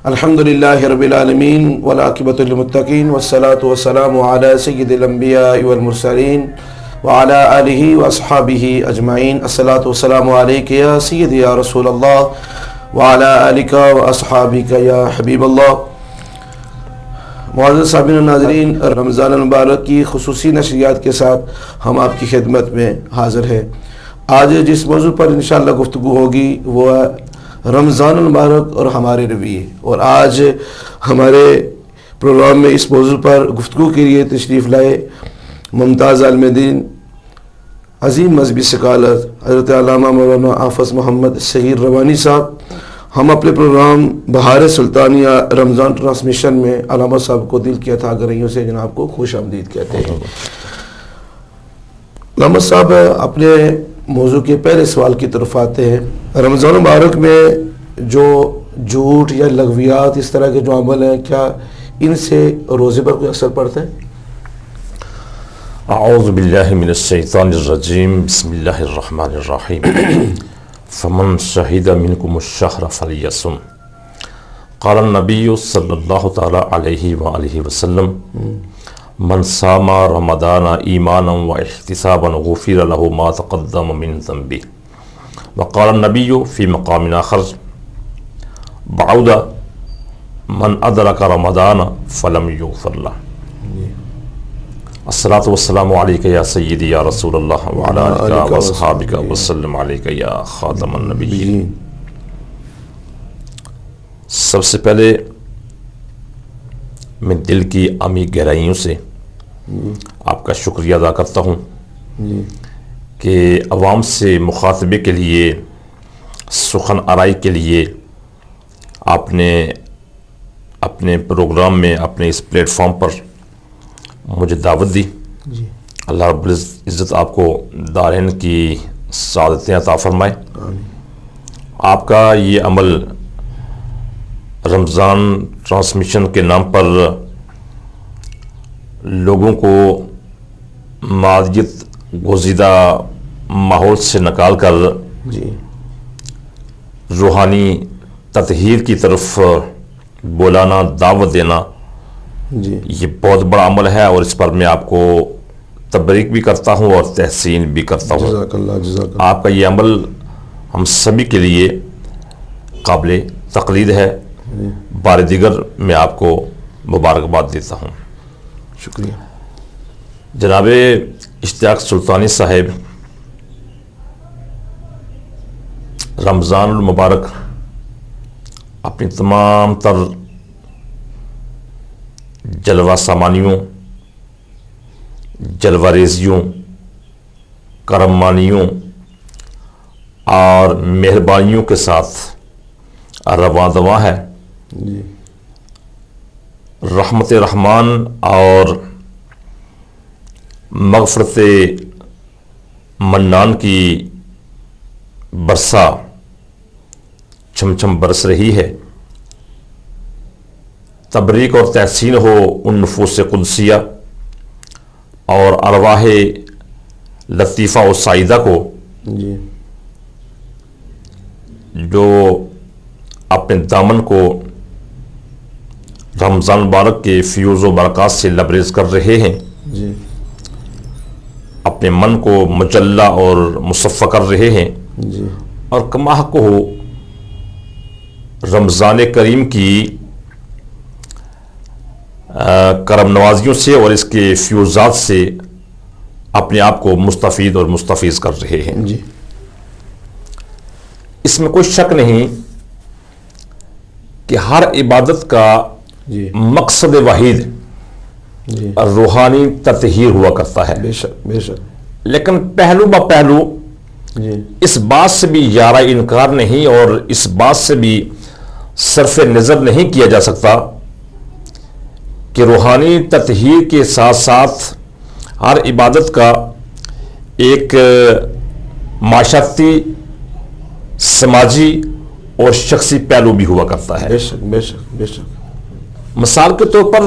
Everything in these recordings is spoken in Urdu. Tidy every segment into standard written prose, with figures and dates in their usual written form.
الحمدللہ رب العالمین والعاقبۃ للمتقین والصلاۃ والسلام علی سید الانبیاء والمرسلین وعلی آلہ واصحابہ اجمعین۔ الصلاۃ والسلام علیک یا سید یا رسول اللہ وعلی آلک واصحابک یا حبیب اللہ۔ معزز سامعین و ناظرین، رمضان المبارک کی خصوصی نشریات کے ساتھ ہم آپ کی خدمت میں حاضر ہیں۔ آج جس موضوع پر انشاءاللہ گفتگو ہوگی وہ ہے رمضان المبارک اور ہمارے رویے، اور آج ہمارے پروگرام میں اس موضوع پر گفتگو کے لیے تشریف لائے ممتاز عالم دین، عظیم مذہبی سکالر حضرت علامہ مولانا حافظ محمد صغیر روانی صاحب۔ ہم اپنے پروگرام بہار سلطانیہ رمضان ٹرانسمیشن میں علامہ صاحب کو دل کی عطا گرائیوں سے جناب کو خوش آمدید کہتے ہیں۔ علامہ صاحب، اپنے موضوع کے پہلے سوال کی طرف آتے ہیں۔ رمضان مبارک میں جو جھوٹ یا لغویات اس طرح کے جو عمل ہیں، کیا ان سے روزے پر کوئی اثر پڑتا ہے؟ اعوذ باللہ من الشیطان الرجیم، بسم اللہ الرحمن الرحیم۔ فمن شہد منکم الشہر فلیصم۔ قال النبی صلی اللہ تعالی علیہ وآلہ وسلم، من صام رمضان ایمانا و احتسابا غفر له ما تقدم من ذنبه۔ وقال النبی فی مقام آخر، بعد من ادرک رمضان فلم یغفر له۔ الصلاۃ والسلام علیک یا سیدی یا رسول اللہ وعلی آلک واصحابک وسلم علیک یا خاتم النبیین۔ سب سے پہلے میں دل کی عمیق گہرائیوں سے آپ کا شکریہ ادا کرتا ہوں کہ عوام سے مخاطبے کے لیے، سخن آرائی کے لیے آپ نے اپنے پروگرام میں، اپنے اس پلیٹ فارم پر مجھے دعوت دی۔ اللہ رب العزت آپ کو دارین کی سعادتیں عطا فرمائے۔ آپ کا یہ عمل رمضان ٹرانسمیشن کے نام پر لوگوں کو معدیت گزیدہ ماحول سے نکال کر روحانی تطہیر کی طرف بولانا، دعوت دینا، یہ بہت بڑا عمل ہے، اور اس پر میں آپ کو تبریک بھی کرتا ہوں اور تحسین بھی کرتا ہوں۔ جزاک اللہ۔ آپ کا یہ عمل ہم سبھی کے لیے قابل تقلید ہے۔ بار دیگر میں آپ کو مبارکباد دیتا ہوں۔ شکریہ۔ جناب اشتیاق سلطانی صاحب، رمضان المبارک اپنی تمام تر جلوہ سامانیوں، جلوہ ریزیوں، کرمانیوں اور مہربانیوں کے ساتھ رواں دواں ہے۔ رحمت رحمان اور مغفرت منان کی برسا چھم چھم برس رہی ہے۔ تبریک اور تحسین ہو ان نفوس قدسیہ اور ارواح لطیفہ و سعیدہ کو جو اپنے دامن کو رمضان مبارک کے فیوز و برکات سے لبریز کر رہے ہیں، اپنے من کو مجلہ اور مصفہ کر رہے ہیں، اور کما حق ہو رمضان کریم کی کرم نوازیوں سے اور اس کے فیوزات سے اپنے آپ کو مستفید اور مستفیض کر رہے ہیں۔ اس میں کوئی شک نہیں کہ ہر عبادت کا مقصد واحد روحانی تطہیر ہوا کرتا ہے، بے شک بے شک، لیکن پہلو با پہلو اس بات سے بھی یارہ انکار نہیں اور اس بات سے بھی صرف نظر نہیں کیا جا سکتا کہ روحانی تطہیر کے ساتھ ساتھ ہر عبادت کا ایک معاشرتی، سماجی اور شخصی پہلو بھی ہوا کرتا ہے۔ بے شک بے شک بے شک۔ مثال کے طور پر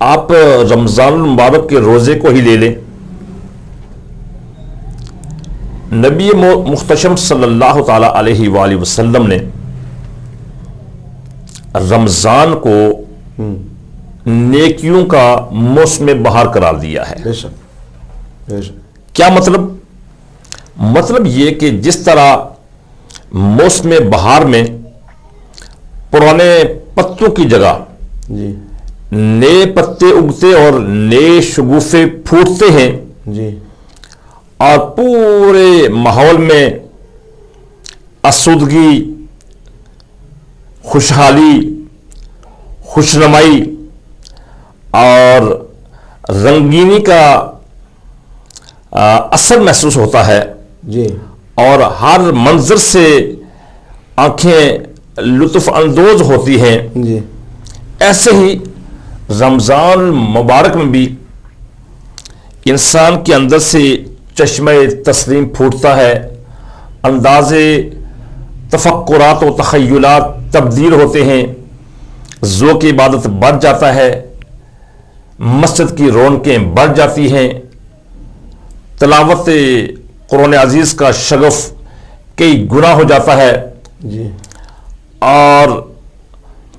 آپ رمضان المبارک کے روزے کو ہی لے لیں۔ نبی محتشم صلی اللہ تعالی علیہ وآلہ وسلم نے رمضان کو نیکیوں کا موسم بہار قرار دیا ہے. بے شک بے شک. کیا مطلب یہ کہ جس طرح موسم بہار میں پرانے پتوں کی جگہ جی نئے پتے اگتے اور نئے شگوفے پھوٹتے ہیں جی اور پورے ماحول میں آسودگی، خوشحالی، خوشنمائی اور رنگینی کا اثر محسوس ہوتا ہے جی اور ہر منظر سے آنکھیں لطف اندوز ہوتی ہیں، جی ایسے ہی رمضان مبارک میں بھی انسان کے اندر سے چشمہ تسلیم پھوٹتا ہے، انداز تفکرات و تخیلات تبدیل ہوتے ہیں، ذوق عبادت بڑھ جاتا ہے، مسجد کی رونقیں بڑھ جاتی ہیں، تلاوت قرآن عزیز کا شغف کئی گنا ہو جاتا ہے جی اور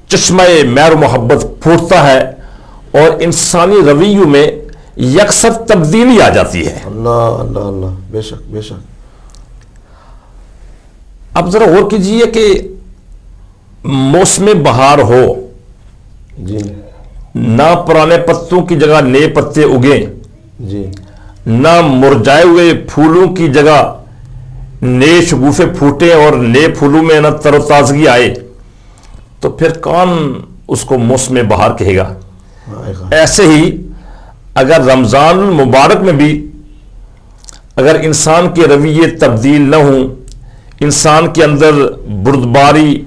چشمہ مہر و محبت پھوٹتا ہے اور انسانی رویوں میں یکسر تبدیلی آ جاتی ہے. اللہ اللہ اللہ. بے شک بے شک. اب ذرا غور کیجئے کہ موسم بہار ہو، جی نہ پرانے پتوں کی جگہ نئے پتے اگیں، جی نہ مرجھائے ہوئے پھولوں کی جگہ نئے شگوفے پھوٹے اور نئے پھولوں میں نہ تر و تازگی آئے، تو پھر کون اس کو موسم بہار کہے گا؟ ایسے ہی اگر رمضان المبارک میں بھی اگر انسان کے رویے تبدیل نہ ہوں، انسان کے اندر بردباری،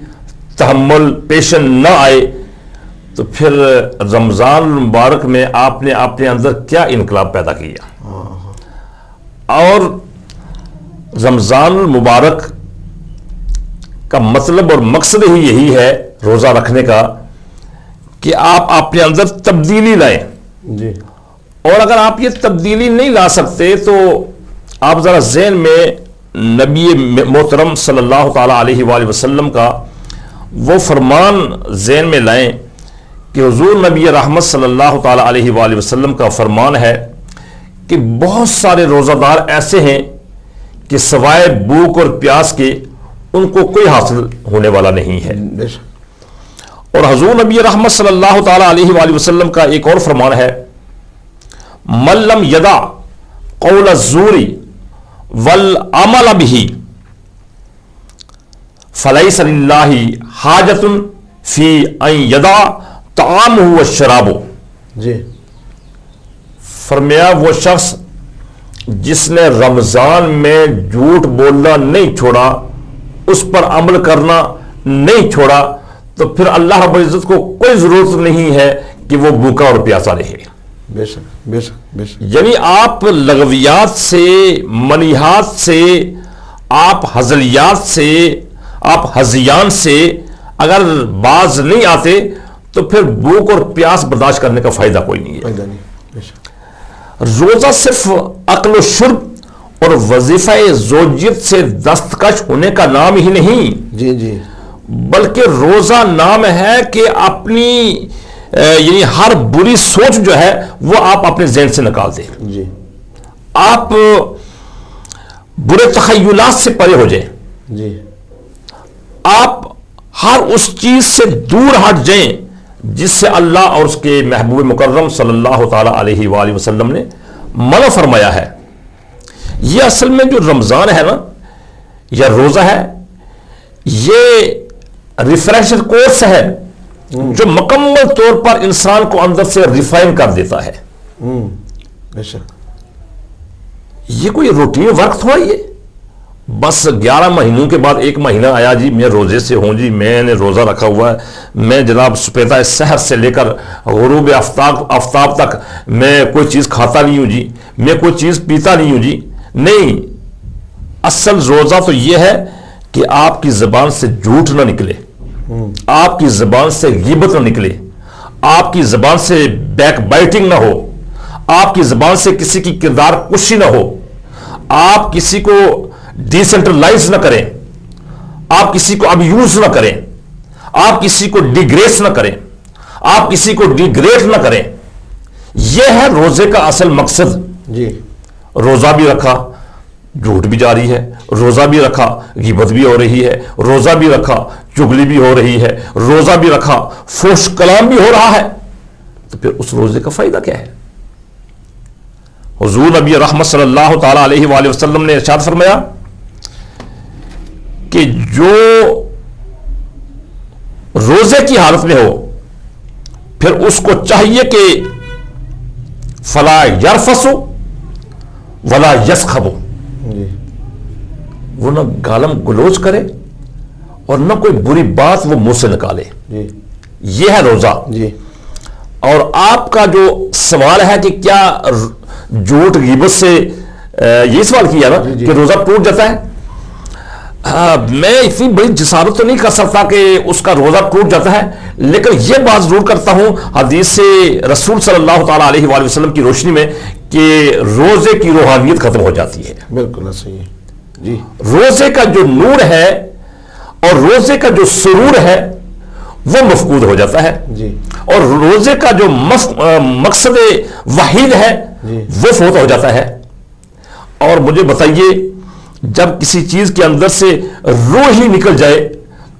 تحمل پیشن نہ آئے، تو پھر رمضان المبارک میں آپ نے اپنے اندر کیا انقلاب پیدا کیا؟ اور رمضان المبارک کا مطلب اور مقصد ہی یہی ہے روزہ رکھنے کا کہ آپ اپنے اندر تبدیلی لائیں. جی اور اگر آپ یہ تبدیلی نہیں لا سکتے تو آپ ذرا ذہن میں نبی محترم صلی اللہ تعالیٰ علیہ وآلہ وسلم کا وہ فرمان ذہن میں لائیں کہ حضور نبی رحمت صلی اللہ تعالیٰ علیہ وآلہ وسلم کا فرمان ہے کہ بہت سارے روزہ دار ایسے ہیں کہ سوائے بھوک اور پیاس کے ان کو کوئی حاصل ہونے والا نہیں ہے. بے شک. اور حضور نبی رحمت صلی اللہ تعالیٰ علیہ وآلہ وسلم کا ایک اور فرمان ہے من لم یدع قول الزور والعمل به فلیس للہ حاجۃ فی ان یدع طعامہ وشرابہ. جی فرمایا وہ شخص جس نے رمضان میں جھوٹ بولنا نہیں چھوڑا، اس پر عمل کرنا نہیں چھوڑا، تو پھر اللہ رب العزت کو کوئی ضرورت نہیں ہے کہ وہ بھوکا اور پیاسا رہے. بے شک بے شک بے شک. یعنی آپ لغویات سے، منیحات سے، آپ ہزلیات سے، آپ ہزیان سے اگر باز نہیں آتے تو پھر بھوک اور پیاس برداشت کرنے کا فائدہ کوئی نہیں ہے. فائدہ نہیں. بے شک. روزہ صرف عقل و شرب اور وظیفہ زوجیت سے دستکش ہونے کا نام ہی نہیں، جی جی بلکہ روزہ نام ہے کہ اپنی یعنی ہر بری سوچ جو ہے وہ آپ اپنے ذہن سے نکال دیں، جی آپ برے تخیلات سے پرے ہو جائیں، جی آپ ہر اس چیز سے دور ہٹ جائیں جس سے اللہ اور اس کے محبوب مکرم صلی اللہ تعالی علیہ وآلہ وسلم نے منع فرمایا ہے. یہ اصل میں جو رمضان ہے نا یا روزہ ہے، یہ ریفریشر کورس ہے جو مکمل طور پر انسان کو اندر سے ریفائن کر دیتا ہے. بے شک. یہ کوئی روٹین ورک تھوڑا، یہ بس 11 مہینوں کے بعد ایک مہینہ آیا جی میں روزے سے ہوں، جی میں نے روزہ رکھا ہوا ہے، میں جناب سپیدہ سحر سے لے کر غروب آفتاب تک میں کوئی چیز کھاتا نہیں ہوں جی، میں کوئی چیز پیتا نہیں ہوں جی. نہیں، اصل روزہ تو یہ ہے کہ آپ کی زبان سے جھوٹ نہ نکلے، آپ کی زبان سے غیبت نہ نکلے، آپ کی زبان سے بیک بائٹنگ نہ ہو، آپ کی زبان سے کسی کی کردار کشی نہ ہو، آپ کسی کو ڈیسنٹرلائز نہ کریں، آپ کسی کو ابیوز نہ کریں، آپ کسی کو ڈیگریس نہ کریں، آپ کسی کو ڈیگریڈ نہ کریں، یہ ہے روزے کا اصل مقصد۔ جی، روزہ بھی رکھا جھوٹ بھی جاری ہے، روزہ بھی رکھا غیبت بھی ہو رہی ہے، روزہ بھی رکھا چغلی بھی ہو رہی ہے، روزہ بھی رکھا فحش کلام بھی ہو رہا ہے، تو پھر اس روزے کا فائدہ کیا ہے؟ حضور نبی رحمت صلی اللہ تعالی علیہ وآلہ وسلم نے ارشاد فرمایا کہ جو روزے کی حالت میں ہو پھر اس کو چاہیے کہ فلا یرفس ولا یسخب، جی، وہ نہ گالم گلوچ کرے اور نہ کوئی بری بات وہ منہ سے نکالے، جی، یہ ہے روزہ۔ جی، اور آپ کا جو سوال ہے کہ کیا جھوٹ غیبت سے یہ سوال کیا نا کہ روزہ ٹوٹ جاتا ہے، میں اتنی بڑی جسارت تو نہیں کر سکتا کہ اس کا روزہ ٹوٹ جاتا ہے، لیکن یہ بات ضرور کرتا ہوں حدیث سے رسول صلی اللہ تعالی علیہ وآلہ وسلم کی روشنی میں کہ روزے کی روحانیت ختم ہو جاتی ہے۔ بالکل صحیح ہے۔ جی، روزے کا جو نور ہے اور روزے کا جو سرور ہے وہ مفقود ہو جاتا ہے، جی، اور روزے کا جو مقصد وحید ہے وہ فوت ہو جاتا ہے۔ اور مجھے بتائیے جب کسی چیز کے اندر سے روح ہی نکل جائے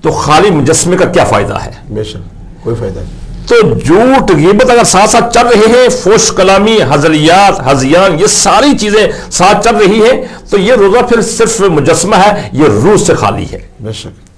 تو خالی مجسمے کا کیا فائدہ ہے؟ بے شک کوئی فائدہ نہیں۔ تو جھوٹ غیبت اگر ساتھ ساتھ چل رہے ہیں، فحش کلامی، ہزلیات، ہذیان، یہ ساری چیزیں ساتھ چل رہی ہیں، تو یہ روزہ پھر صرف مجسمہ ہے، یہ روح سے خالی ہے۔ بے شک